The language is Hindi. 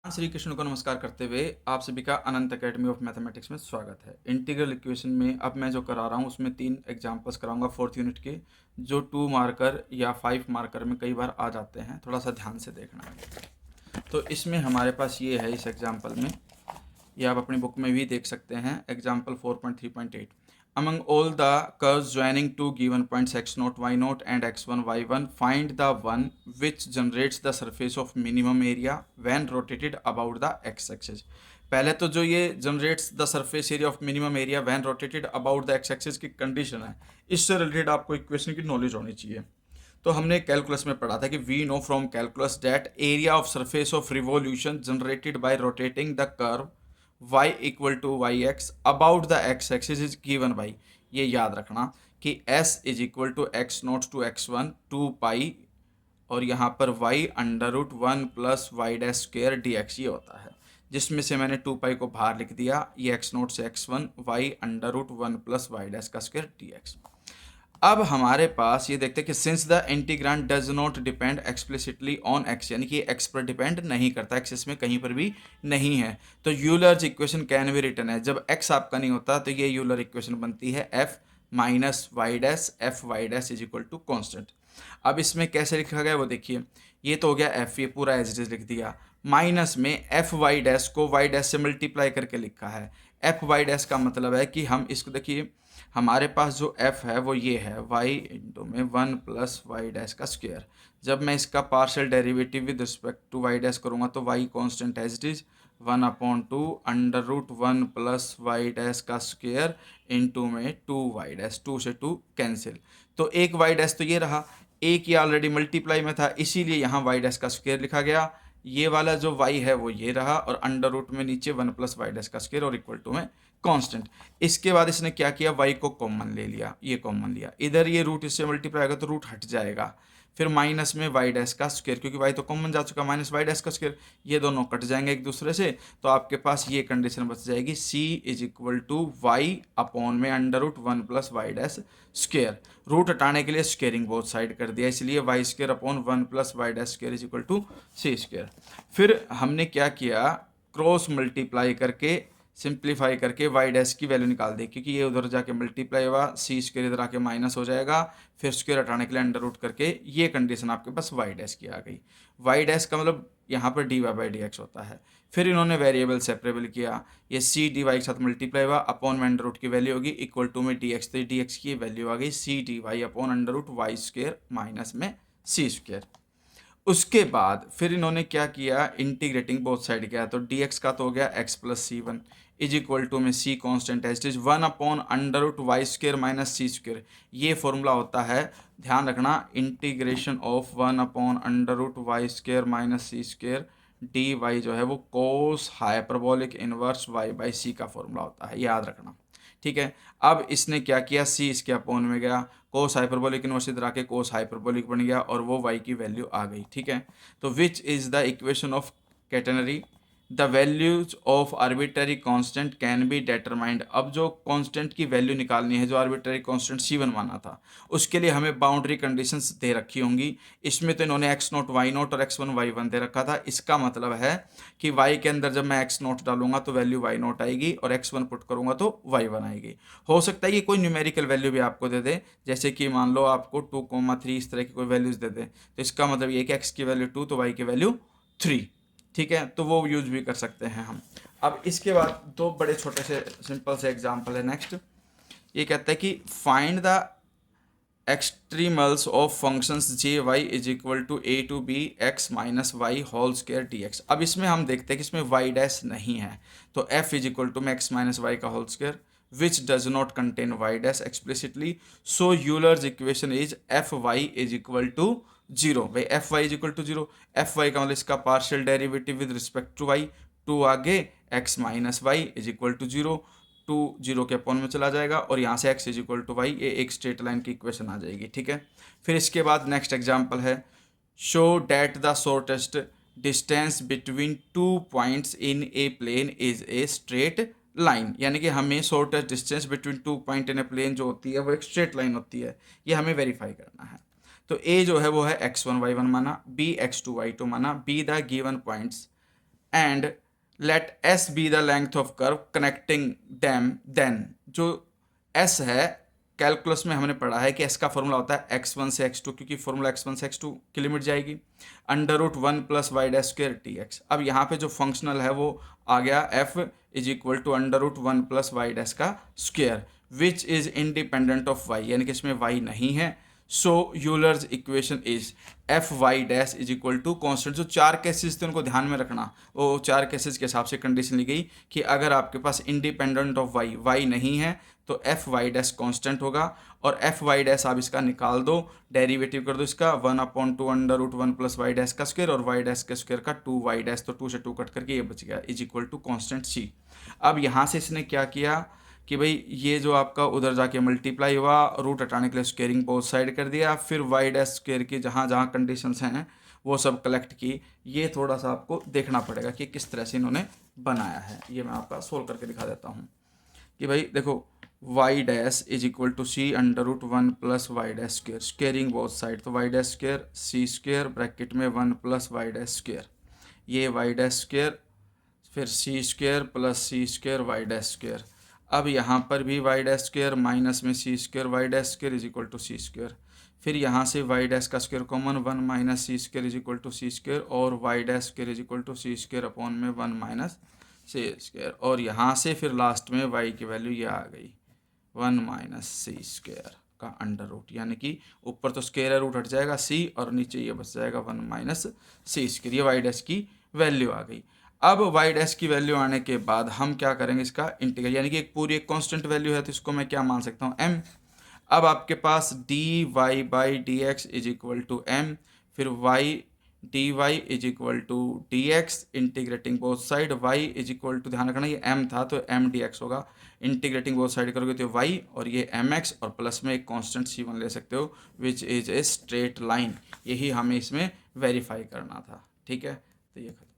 श्री कृष्ण को नमस्कार करते हुए आप सभी का अनंत एकेडमी ऑफ मैथमेटिक्स में स्वागत है। इंटीग्रल इक्वेशन में अब मैं जो करा रहा हूँ उसमें 3 एग्जांपल्स कराऊंगा 4th यूनिट के, जो 2 मार्कर या 5 मार्कर में कई बार आ जाते हैं। थोड़ा सा ध्यान से देखना है। तो इसमें हमारे पास ये है, इस एग्जाम्पल में, ये आप अपनी बुक में भी देख सकते हैं। Example 4.3.8, among all the curves joining two given points x0 y0 and x1 y1, find the one which generates the surface of minimum area when rotated about the x axis। पहले तो जो ये generates the surface area of minimum area when rotated about the x axis की कंडीशन है, इससे रिलेटेड आपको इक्वेशन की नॉलेज होनी चाहिए। तो हमने कैलकुलस में पढ़ा था कि we know from calculus that area of surface of revolution generated by rotating the curve y equal to y x about the x axis is given by, ये याद रखना कि s is equal to x naught to x one 2 pi, और यहाँ पर y under root 1 plus Y dash square d x ये होता है, जिसमें से मैंने 2 पाई को बाहर लिख दिया। ये एक्स नोट से x one y under root 1 plus Y dash का स्क्वेयर डी एक्स। अब हमारे पास ये देखते हैं कि since the integrand does not depend explicitly on x, यानी कि एक्स पर डिपेंड नहीं करता, एक्सिस में कहीं पर भी नहीं है, तो Euler's equation can be written है। जब एक्स आपका नहीं होता तो ये यूलर इक्वेशन बनती है F minus y dash F Y dash is equal to constant. अब इसमें कैसे लिखा गया वो देखिए, ये तो हो गया एफ, ये पूरा एज इट इज लिख दिया, माइनस में एफ वाई डैश को वाई डैश से मल्टीप्लाई करके लिखा है। एफ वाई डैश का मतलब है कि हम इसको देखिए, हमारे पास जो f है वो ये है y इंटू में 1 प्लस वाई डैश का स्क्वेयर। जब मैं इसका partial derivative with respect to y dash करूँगा तो y constant as it is 1/2 under root 1 plus Y dash का स्क्वेयर इंटू में 2 वाई डैश, 2 से 2 कैंसिल, तो एक वाई डैश तो ये रहा, एक ये ऑलरेडी मल्टीप्लाई में था इसीलिए यहाँ वाई डैश का स्क्वेयर लिखा गया। ये वाला जो y है वो ये रहा, और अंडर रूट में नीचे 1 प्लस वाई डैश का स्क्वेयर और इक्वल टू में कांस्टेंट। इसके बाद इसने क्या किया, y को कॉमन ले लिया, ये कॉमन लिया, इधर ये रूट इससे मल्टीप्लाई होगा तो रूट हट जाएगा, फिर माइनस में वाई डैश का स्क्वेयर, क्योंकि y तो कॉमन जा चुका, माइनस वाई डैश का स्क्वेयर, ये दोनों कट जाएंगे एक दूसरे से, तो आपके पास ये कंडीशन बच जाएगी c is equal to Y upon में under root 1 plus Y dash square. Root हटाने के लिए स्क्वेयरिंग बोथ साइड कर दिया, इसलिए Y square upon 1 plus Y dash square is equal to C square. फिर हमने क्या किया, क्रॉस मल्टीप्लाई करके सिंप्लीफाई करके वाई डैश की वैल्यू निकाल दी, क्योंकि ये उधर जाके मल्टीप्लाई हुआ, सी स्क्वेयर इधर आके माइनस हो जाएगा, फिर स्क्वेयर हटाने के लिए अंडर रूट करके ये कंडीशन आपके पास वाई डैश की आ गई। वाई डैश का मतलब यहाँ पर d Y by D x होता है। फिर इन्होंने वेरिएबल सेपरेबल किया, ये सी डी वाई के साथ मल्टीप्लाई हुआ, अपॉन में अंडर रूट की वैल्यू होगी इक्वल टू में डी एक्स, तो डी एक्स की वैल्यू आ गई c d y upon under root Y square minus में सी स्क्वेयर। उसके बाद फिर इन्होंने क्या किया, इंटीग्रेटिंग बोथ साइड किया, तो dx का तो हो गया x plus C one is equal to में c कॉन्स्टेंट है 1 upon under root Y square minus C square. ये फॉर्मूला होता है, ध्यान रखना, integration of 1 upon under root Y square minus C square D Y जो है वो cos hyperbolic inverse Y by C का फॉर्मूला होता है, याद रखना, ठीक है। अब इसने क्या किया, c इसके अपॉन में गया, कोस हाइपरबोलिक इनवर्स इधर आके कोस हाइपरबोलिक बन गया और वो y की वैल्यू आ गई, ठीक है। तो which is the equation of catenary, the values of arbitrary constant can be determined. अब जो कांस्टेंट की वैल्यू निकालनी है, जो आर्बिट्ररी कांस्टेंट c1 माना था, उसके लिए हमें बाउंड्री कंडीशंस दे रखी होंगी। इसमें तो इन्होंने x नोट y नोट और x1 y1 दे रखा था। इसका मतलब है कि y के अंदर जब मैं x नोट डालूंगा तो वैल्यू y नोट आएगी और x1 पुट करूंगा तो y1 आएगी। हो सकता है कि कोई न्यूमेरिकल वैल्यू भी आपको दे दे, जैसे कि मान लो आपको 2,3 इस तरह की कोई वैल्यूज दे दे, तो इसका मतलब ये कि x की वैल्यू 2 तो y की वैल्यू 3, ठीक है, तो वो यूज भी कर सकते हैं हम। अब इसके बाद दो बड़े छोटे से सिंपल से एग्जांपल है। नेक्स्ट ये कहता है कि find the extremals of functions J Y is equal to A to B X minus Y whole square D x. अब इसमें हम देखते हैं कि इसमें वाई डैश नहीं है, तो एफ इज इक्वल टू में एक्स माइनस वाई का whole square which does not contain y dash explicitly, so Euler's equation is F y is equal to 0। भाई F y is equal to 0, F y का मतलब इसका partial derivative with respect to y, 2 आगे x minus y is equal to 0, 2 0 के अपॉन में चला जाएगा और यहाँ से x is equal to y, ये एक स्ट्रेट लाइन की इक्वेशन आ जाएगी, ठीक है। फिर इसके बाद नेक्स्ट एग्जांपल है, show that the shortest distance between 2 points in a plane is a straight line, यानी कि हमें shortest distance between 2 point in a plane जो होती है वो एक स्ट्रेट लाइन होती है, ये हमें वेरीफाई करना है। तो a जो है वो है x1 y1 माना, b x2 y2 माना, b the given points and let S be the length of curve connecting them, then जो एस है कैलकुलस में हमने पढ़ा है कि एस का फॉर्मूला होता है x1 से x2, क्योंकि फॉर्मूला x1 से x2 की लिमिट जाएगी, √1 plus Y dash square t x. अब यहाँ पे जो फंक्शनल है वो आ गया f is equal to √1 plus Y dash का square which is independent of y, यानी कि इसमें y नहीं है। So Euler's equation is F Y dash is equal to constant. जो चार केसेस थे उनको ध्यान में रखना, वो चार केसेस के हिसाब से कंडीशन ली गई कि अगर आपके पास इंडिपेंडेंट ऑफ वाई नहीं है तो एफ वाई डैश कॉन्स्टेंट होगा, और एफ वाई डैश आप इसका निकाल दो, डेरिवेटिव कर दो इसका 1/2 √1 प्लस वाई डैश का स्क्वायर और वाई डैश के स्क्वायर का 2 वाई डैश, तो 2 से 2 कट करके ये बच गया इज इक्वल टू कॉन्स्टेंट सी। अब यहाँ से इसने क्या किया कि भाई ये जो आपका उधर जाके मल्टीप्लाई हुआ, रूट हटाने के लिए स्क्वेयरिंग बोथ साइड कर दिया, फिर वाई डैश स्क्वेयर की जहाँ जहाँ कंडीशंस हैं वो सब कलेक्ट की। ये थोड़ा सा आपको देखना पड़ेगा कि किस तरह से इन्होंने बनाया है। ये मैं आपका सोल्व करके दिखा देता हूँ कि भाई देखो Y dash is equal to C √1 plus Y dash square, squaring both side, तो Y dash square C square bracket में 1 प्लस वाई डैश स्क्वेयर, ये वाई डैश स्क्वेयर फिर C square plus C square Y dash square. अब यहाँ पर भी वाई डैश स्क्वेयर माइनस में सी square Y dash square is equal to C square, फिर यहाँ से वाई डैश का square common 1 minus C square is equal to C square, और Y dash square is equal to C square upon में 1 माइनस सी स्क्वेयर, और यहाँ से फिर लास्ट में वाई की वैल्यू ये आ गई 1 माइनस सी स्क्वेयर का अंडर रूट, यानी कि ऊपर तो स्क्वेयर रूट हट जाएगा सी और नीचे ये बच जाएगा 1 माइनस सी स्क्वेयर। ये वाई डैश की वैल्यू आ गई। अब वाई डैश की वैल्यू आने के बाद हम क्या करेंगे, इसका इंटीग्रल, यानी कि एक पूरी एक कांस्टेंट वैल्यू है तो इसको मैं क्या मान सकता हूँ m। अब आपके पास D Y by D X is equal to M, फिर Y D Y is equal to D X, integrating both side, Y is equal to, ध्यान रखना ये m था तो m डी एक्स होगा, इंटीग्रेटिंग बोथ साइड करोगे तो y और ये mx, और प्लस में एक कांस्टेंट c1 ले सकते हो which is a straight line. यही हमें इसमें वेरीफाई करना था। ठीक है, तो ये खत्म।